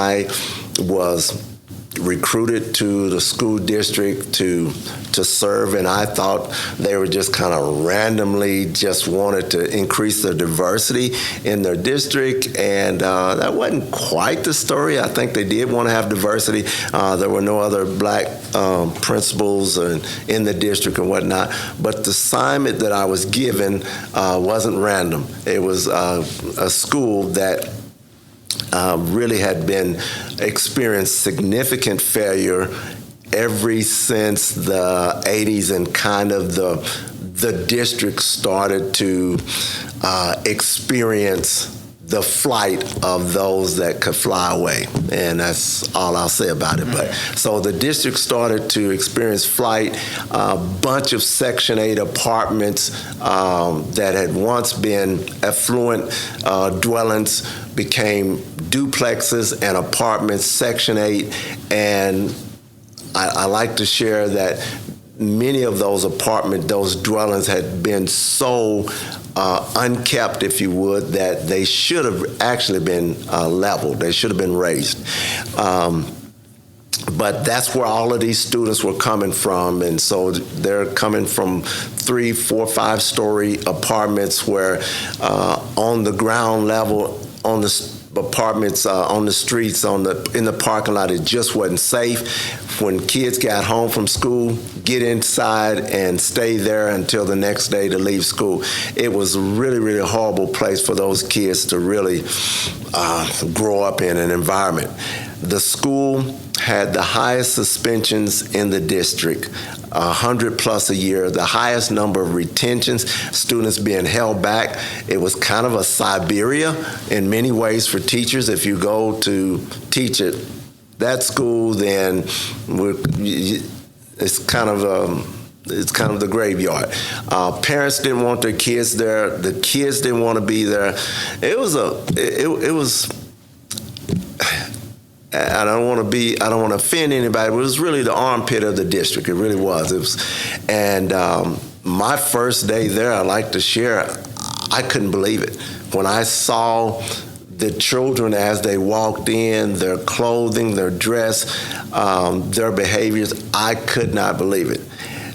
I was recruited to the school district to serve, and I thought they were just kind of randomly just wanted to increase the diversity in their district, and that wasn't quite the story. I think they did want to have diversity. There were no other black principals in the district and whatnot, but the assignment that I was given wasn't random. It was a school that really had been experienced significant failure ever since the 80s, and kind of the district started to experience the flight of those that could fly away. And that's all I'll say about it. But so the district started to experience flight. A bunch of Section 8 apartments that had once been affluent dwellings became duplexes and apartments, Section 8. And I like to share that many of those those dwellings had been so unkept, if you would, that they should have actually been leveled. They should have been raised. But that's where all of these students were coming from. And so they're coming from 3, 4, 5-story apartments where on the ground level, on the apartments, on the streets, in the parking lot, it just wasn't safe. When kids got home from school, get inside and stay there until the next day to leave school. It was a really, really horrible place for those kids to really grow up in an environment. The school had the highest suspensions in the district, 100 plus a year, the highest number of retentions, students being held back. It was kind of a Siberia in many ways for teachers. If you go to teach at that school, then it's kind of the graveyard. Parents didn't want their kids there. The kids didn't want to be there. It was I don't want to offend anybody, but it was really the armpit of the district. It really was. And my first day there, I like to share, I couldn't believe it. When I saw the children as they walked in, their clothing, their dress, their behaviors, I could not believe it.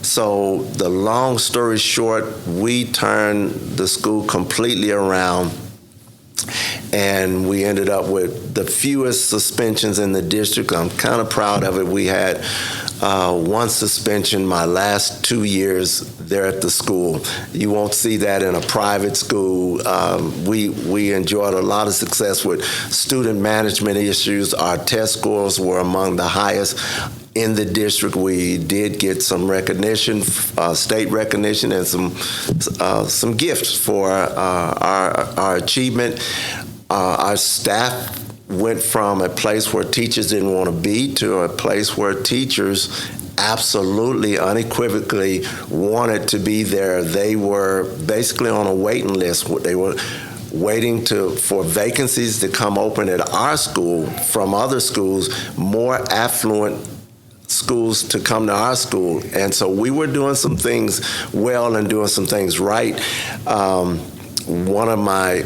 So the long story short, we turned the school completely around, and we ended up with the fewest suspensions in the district. I'm kind of proud of it. We had one suspension my last 2 years there at the school. You won't see that in a private school. We enjoyed a lot of success with student management issues. Our test scores were among the highest in the district. We did get some recognition, state recognition, and some gifts for our achievement. Our staff went from a place where teachers didn't want to be to a place where teachers absolutely, unequivocally wanted to be there. They were basically on a waiting list. They were waiting for vacancies to come open at our school from other schools, more affluent schools to come to our school. And so we were doing some things well and doing some things right. One of my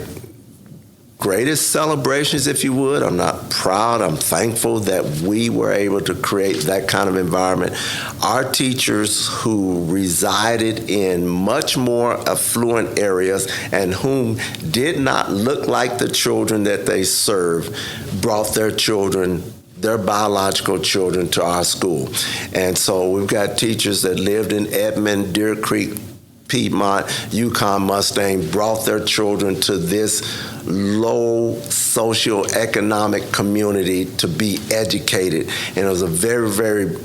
greatest celebrations, if you would, I'm not proud, I'm thankful that we were able to create that kind of environment. Our teachers who resided in much more affluent areas and whom did not look like the children that they served brought their children, their biological children, to our school. And so we've got teachers that lived in Edmond, Deer Creek, Piedmont, Yukon, Mustang, brought their children to this low socioeconomic community to be educated. And it was a very, very,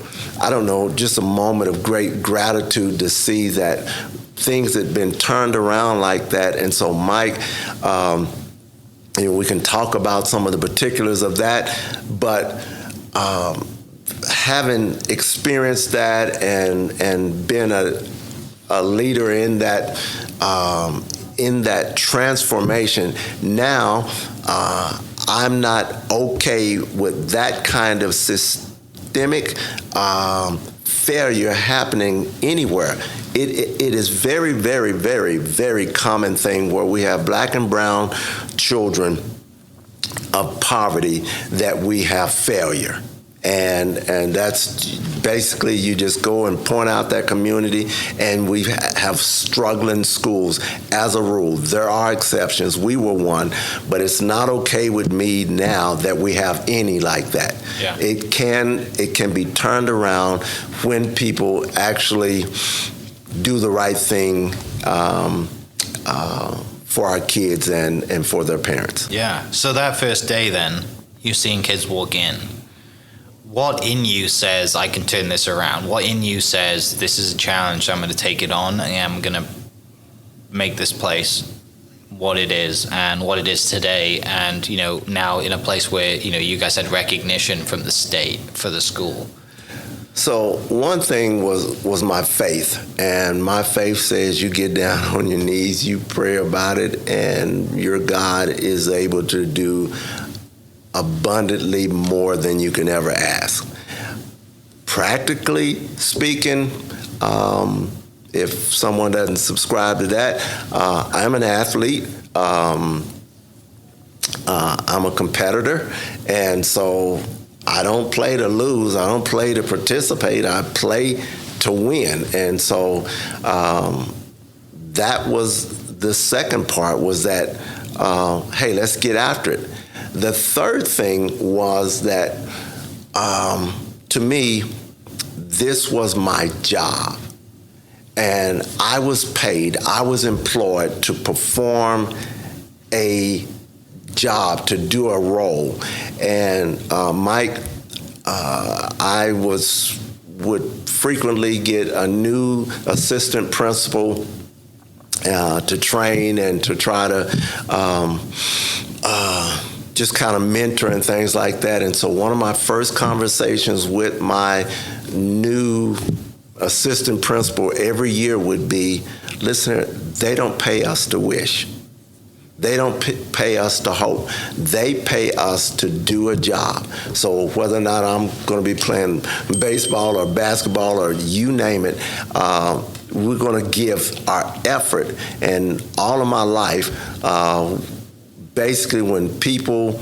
I don't know, just a moment of great gratitude to see that things had been turned around like that. And so, Mike, we can talk about some of the particulars of that, but having experienced that and been a leader in that transformation, now I'm not okay with that kind of systemic failure happening anywhere. It is very, very, very, very common thing where we have black and brown children of poverty that we have failure. And that's basically, you just go and point out that community, and we have struggling schools as a rule. There are exceptions. We were one, but it's not okay with me now that we have any like that. Yeah. It can be turned around when people actually do the right thing for our kids and for their parents. Yeah. So that first day then, you're seeing kids walk in. What in you says, I can turn this around? What in you says, this is a challenge, I'm going to take it on, and I'm going to make this place what it is and what it is today, and, you know, now in a place where, you know, you guys had recognition from the state for the school? So one thing was my faith, and my faith says you get down on your knees, you pray about it, and your God is able to do abundantly more than you can ever ask. Practically speaking, if someone doesn't subscribe to that, I'm an athlete. I'm a competitor, and so I don't play to lose. I don't play to participate. I play to win. And so that was the second part, was that, hey, let's get after it. The third thing was that, to me, this was my job. And I was paid, I was employed to perform a job, to do a role. And Mike, I would frequently get a new assistant principal to train and to try to just kind of mentor and things like that. And so one of my first conversations with my new assistant principal every year would be, listen, they don't pay us to wish. They don't pay us to hope. They pay us to do a job. So whether or not I'm going to be playing baseball or basketball or you name it, we're going to give our effort. And all of my life, basically, when people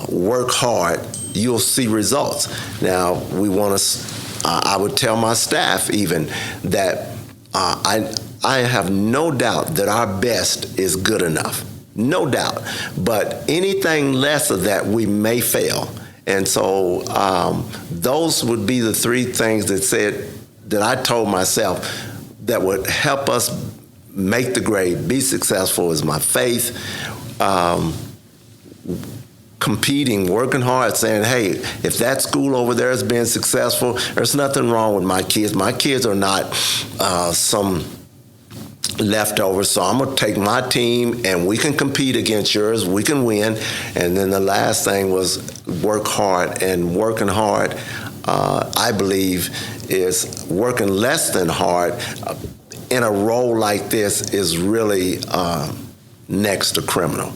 work hard, you'll see results. Now, we want to. I would tell my staff even that I have no doubt that our best is good enough, no doubt. But anything less of that, we may fail. And so those would be the three things that I told myself that would help us make the grade, be successful, is my faith. Competing, working hard, saying, hey, if that school over there is being successful, there's nothing wrong with my kids. My kids are not some leftovers, so I'm going to take my team and we can compete against yours. We can win. And then the last thing was work hard. And working hard, I believe, is working less than hard in a role like this is really next to criminal.